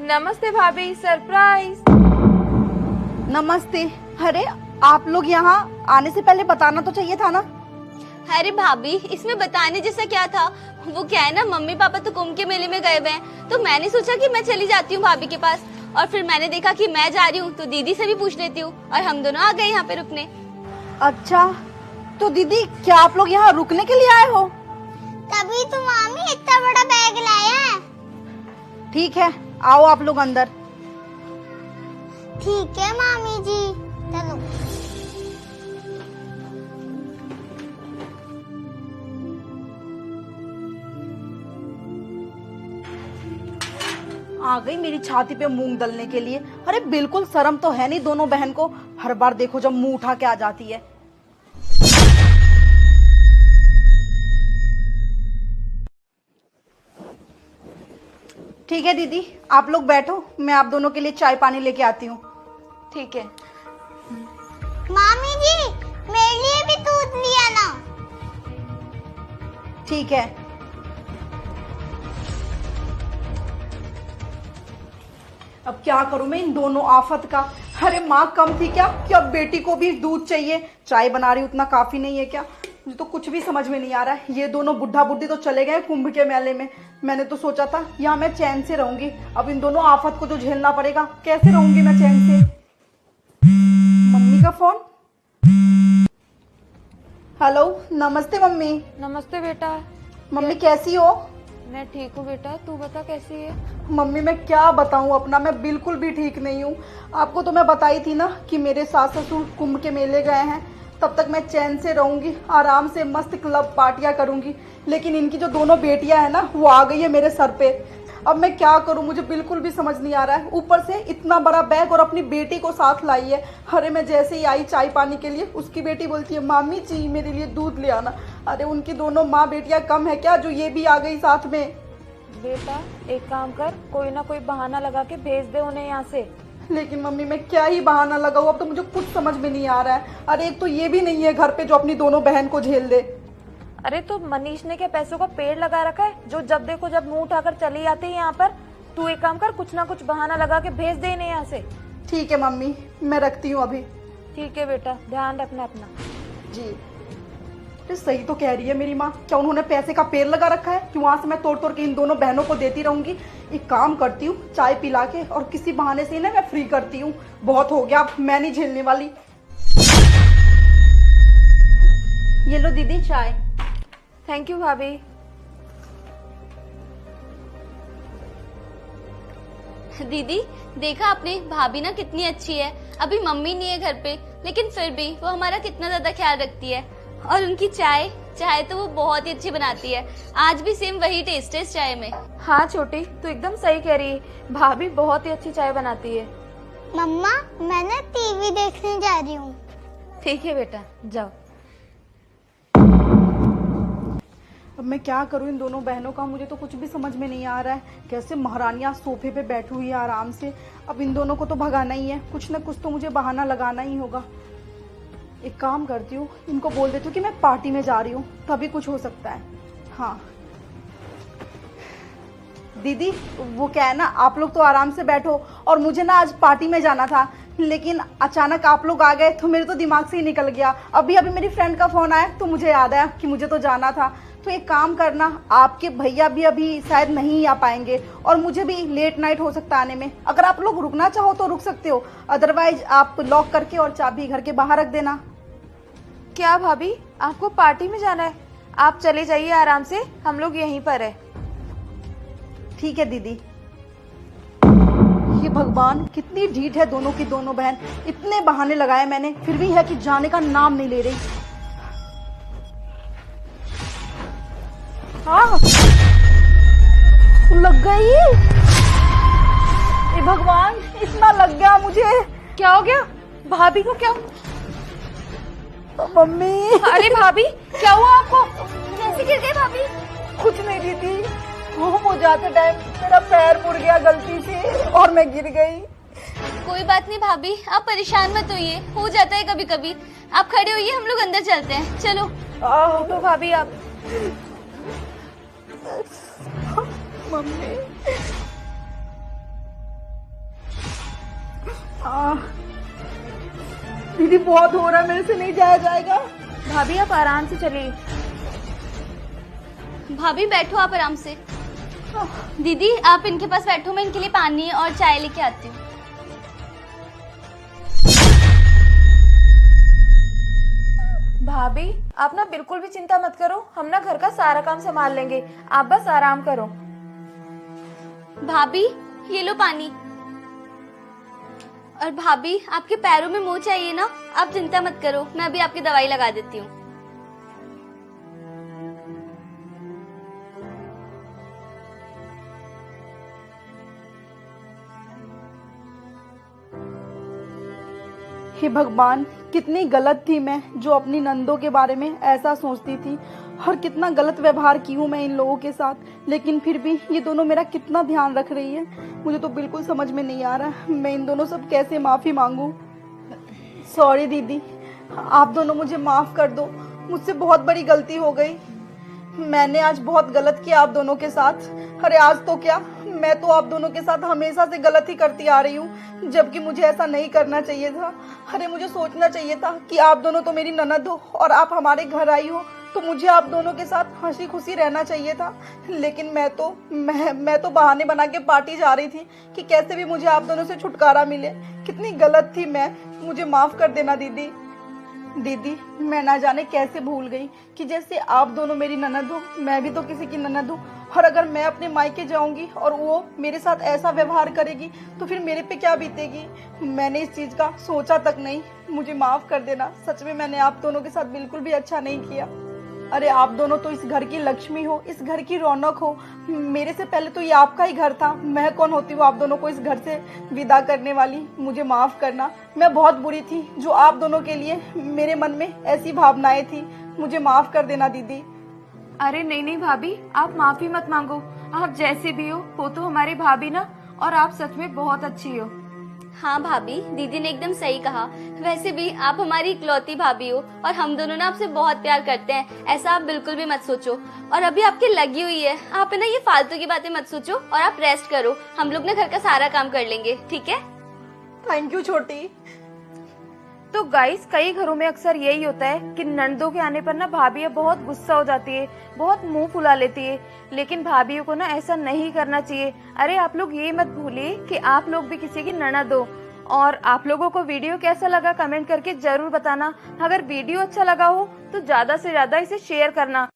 नमस्ते भाभी, सरप्राइज। नमस्ते। अरे आप लोग यहाँ आने से पहले बताना तो चाहिए था ना। अरे भाभी, इसमें बताने जैसा क्या था। वो क्या है ना, मम्मी पापा तो कुंभ के मेले में गए हुए हैं, तो मैंने सोचा कि मैं चली जाती हूँ भाभी के पास। और फिर मैंने देखा कि मैं जा रही हूँ तो दीदी से भी पूछ लेती हूँ, और हम दोनों आ गए यहाँ पे रुकने। अच्छा तो दीदी, क्या आप लोग यहाँ रुकने के लिए आए हो? तभी तो मामी इतना बड़ा बैग लाया है। ठीक है, आओ आप लोग अंदर। ठीक है मामी जी, चलो। आ गई मेरी छाती पे मूंग दलने के लिए। अरे बिल्कुल शर्म तो है नहीं दोनों बहन को। हर बार देखो जब मुंह उठा के आ जाती है। ठीक है दीदी, आप लोग बैठो, मैं आप दोनों के लिए चाय पानी लेके आती हूँ। ठीक है। मामी जी, मेरे लिए भी दूध लिया ना। ठीक है। अब क्या करूं मैं इन दोनों आफत का। अरे माँ कम थी क्या कि अब बेटी को भी दूध चाहिए। चाय बना रही उतना काफी नहीं है क्या? मुझे तो कुछ भी समझ में नहीं आ रहा है। ये दोनों बुढ़ा बुढ़ी तो चले गए कुंभ के मेले में। मैंने तो सोचा था यहाँ मैं चैन से रहूंगी, अब इन दोनों आफत को जो झेलना पड़ेगा, कैसे रहूंगी मैं चैन से। मम्मी का फोन। हेलो, नमस्ते मम्मी। नमस्ते बेटा। मम्मी कैसी हो? मैं ठीक हूँ बेटा, तू बता कैसी है? मम्मी मैं क्या बताऊं अपना, मैं बिल्कुल भी ठीक नहीं हूँ। आपको तो मैं बताई थी ना कि मेरे सास ससुर कुंभ के मेले गए हैं, तब तक मैं चैन से रहूंगी, आराम से मस्त क्लब पार्टियां करूंगी। लेकिन इनकी जो दोनों बेटियां हैं ना, वो आ गई है मेरे सर पे। अब मैं क्या करूं, मुझे बिल्कुल भी समझ नहीं आ रहा है। ऊपर से इतना बड़ा बैग और अपनी बेटी को साथ लाई है। अरे मैं जैसे ही आई चाय पानी के लिए, उसकी बेटी बोलती है मामी जी मेरे लिए दूध ले आना। अरे उनकी दोनों माँ बेटियां कम है क्या जो ये भी आ गई साथ में? बेटा एक काम कर, कोई ना कोई बहाना लगा के भेज दे उन्हें यहाँ से। लेकिन मम्मी मैं क्या ही बहाना लगाऊं, अब तो मुझे कुछ समझ में नहीं आ रहा है। अरे एक तो ये भी नहीं है घर पे जो अपनी दोनों बहन को झेल दे। अरे तो मनीष ने क्या पैसों का पेड़ लगा रखा है जो जब देखो जब मुंह उठाकर चली आती है यहाँ पर? तू एक काम कर, कुछ ना कुछ बहाना लगा के भेज दे इन्हें यहाँ से। ठीक है मम्मी, मैं रखती हूँ अभी। ठीक है बेटा, ध्यान रखना अपना। जी। अरे सही तो कह रही है मेरी माँ, क्या उन्होंने पैसे का पेड़ लगा रखा है कि वहां से मैं तोड़ तोड़ के इन दोनों बहनों को देती रहूंगी? एक काम करती हूँ, चाय पिला के और किसी बहाने से इन्हें मैं फ्री करती हूँ। बहुत हो गया, अब मैं नहीं झेलने वाली। ये लो दीदी चाय। थैंक यू भाभी। दीदी देखा आपने, भाभी ना कितनी अच्छी है। अभी मम्मी नहीं है घर पे, लेकिन फिर भी वो हमारा कितना ज्यादा ख्याल रखती है। और उनकी चाय चाय तो वो बहुत ही अच्छी बनाती है। आज भी सेम वही टेस्ट है इस चाय में। हाँ छोटी, तू एकदम सही कह रही है, भाभी बहुत ही अच्छी चाय बनाती है। मम्मा मैं ना टीवी देखने जा रही हूँ। ठीक है बेटा, जाओ। अब मैं क्या करूं इन दोनों बहनों का, मुझे तो कुछ भी समझ में नहीं आ रहा है। कैसे महारानियां सोफे पे बैठी हुई है आराम से। अब इन दोनों को तो भगाना ही है, कुछ न कुछ तो मुझे बहाना लगाना ही होगा। एक काम करती हूँ, इनको बोल देती हूँ कि मैं पार्टी में जा रही हूँ, तभी कुछ हो सकता है। हाँ दीदी, वो क्या है ना, आप लोग तो आराम से बैठो, और मुझे ना आज पार्टी में जाना था, लेकिन अचानक आप लोग आ गए तो मेरे तो दिमाग से ही निकल गया। अभी अभी मेरी फ्रेंड का फोन आया तो मुझे याद आया कि मुझे तो जाना था। तो एक काम करना, आपके भैया भी अभी शायद नहीं आ पाएंगे, और मुझे भी लेट नाइट हो सकता आने में। अगर आप लोग रुकना चाहो तो रुक सकते हो, अदरवाइज आप लॉक करके और चाबी घर के बाहर रख देना। क्या भाभी, आपको पार्टी में जाना है? आप चले जाइए आराम से, हम लोग यहीं पर है। ठीक है दीदी। ये भगवान, कितनी ढीठ है दोनों की दोनों बहन। इतने बहाने लगाए मैंने, फिर भी है कि जाने का नाम नहीं ले रही। हाँ लग गई। ये भगवान, इतना लग गया मुझे। क्या हो गया भाभी को? क्या मम्मी। अरे भाभी क्या हुआ आपको? कैसे गिर गई भाभी? कुछ नहीं दीदी, वो जाते टाइम मेरा पैर मुड़ गया गलती से और मैं गिर गई। कोई बात नहीं भाभी, आप परेशान मत होइए, हो जाता है कभी कभी। आप खड़े होइए, हम लोग अंदर चलते हैं, चलो। तो भाभी आप। मम्मी दीदी बहुत हो रहा है, मेरे से नहीं जाया जाएगा। भाभी आप आराम से चलिए। भाभी बैठो आप आराम से। दीदी आप इनके पास बैठो, मैं इनके लिए पानी और चाय लेके आती हूँ। भाभी आप ना बिल्कुल भी चिंता मत करो, हम ना घर का सारा काम संभाल लेंगे, आप बस आराम करो। भाभी ये लो पानी। और भाभी आपके पैरों में मोच चाहिए ना, आप चिंता मत करो, मैं अभी आपकी दवाई लगा देती हूँ। हे भगवान, कितनी गलत थी मैं जो अपनी नंदों के बारे में ऐसा सोचती थी, और कितना गलत व्यवहार की हूँ मैं इन लोगों के साथ। लेकिन फिर भी ये दोनों मेरा कितना ध्यान रख रही है, मुझे तो बिल्कुल समझ में नहीं आ रहा मैं इन दोनों सब कैसे माफ़ी मांगू। सॉरी दीदी, आप दोनों मुझे माफ़ कर दो, मुझसे बहुत बड़ी गलती हो गई। मैंने आज बहुत गलत किया आप दोनों के साथ। अरे आज तो क्या, मैं तो आप दोनों के साथ हमेशा से गलत ही करती आ रही हूँ, जबकि मुझे ऐसा नहीं करना चाहिए था। अरे मुझे सोचना चाहिए था कि आप दोनों तो मेरी ननद हो और आप हमारे घर आई हो, तो मुझे आप दोनों के साथ हंसी खुशी रहना चाहिए था। लेकिन मैं तो बहाने बना के पार्टी जा रही थी कि कैसे भी मुझे आप दोनों से छुटकारा मिले। कितनी गलत थी मैं, मुझे माफ़ कर देना दीदी। दीदी मैं ना जाने कैसे भूल गई कि जैसे आप दोनों मेरी ननद हो, मैं भी तो किसी की ननद हूँ, और अगर मैं अपने मायके जाऊंगी और वो मेरे साथ ऐसा व्यवहार करेगी तो फिर मेरे पे क्या बीतेगी। मैंने इस चीज़ का सोचा तक नहीं, मुझे माफ़ कर देना। सच में मैंने आप दोनों के साथ बिल्कुल भी अच्छा नहीं किया। अरे आप दोनों तो इस घर की लक्ष्मी हो, इस घर की रौनक हो। मेरे से पहले तो ये आपका ही घर था, मैं कौन होती हूँ आप दोनों को इस घर से विदा करने वाली। मुझे माफ़ करना, मैं बहुत बुरी थी जो आप दोनों के लिए मेरे मन में ऐसी भावनाएं थी। मुझे माफ़ कर देना दीदी। अरे नहीं नहीं भाभी, आप माफी मत मांगो, आप जैसे भी हो तो हमारी भाभी ना, और आप सच में बहुत अच्छी हो। हाँ भाभी, दीदी ने एकदम सही कहा। वैसे भी आप हमारी इकलौती भाभी हो और हम दोनों ना आपसे बहुत प्यार करते हैं, ऐसा आप बिल्कुल भी मत सोचो। और अभी आपकी लगी हुई है, आप ना ये फालतू की बातें मत सोचो और आप रेस्ट करो, हम लोग ना घर का सारा काम कर लेंगे, ठीक है। थैंक यू छोटी। तो गाइस कई घरों में अक्सर यही होता है कि नंदों के आने पर ना भाभियाँ बहुत गुस्सा हो जाती है, बहुत मुंह फुला लेती है, लेकिन भाभियों को ना ऐसा नहीं करना चाहिए। अरे आप लोग ये मत भूलिए कि आप लोग भी किसी की ननद हो। और आप लोगों को वीडियो कैसा लगा कमेंट करके जरूर बताना। अगर वीडियो अच्छा लगा हो तो ज्यादा से ज्यादा इसे शेयर करना।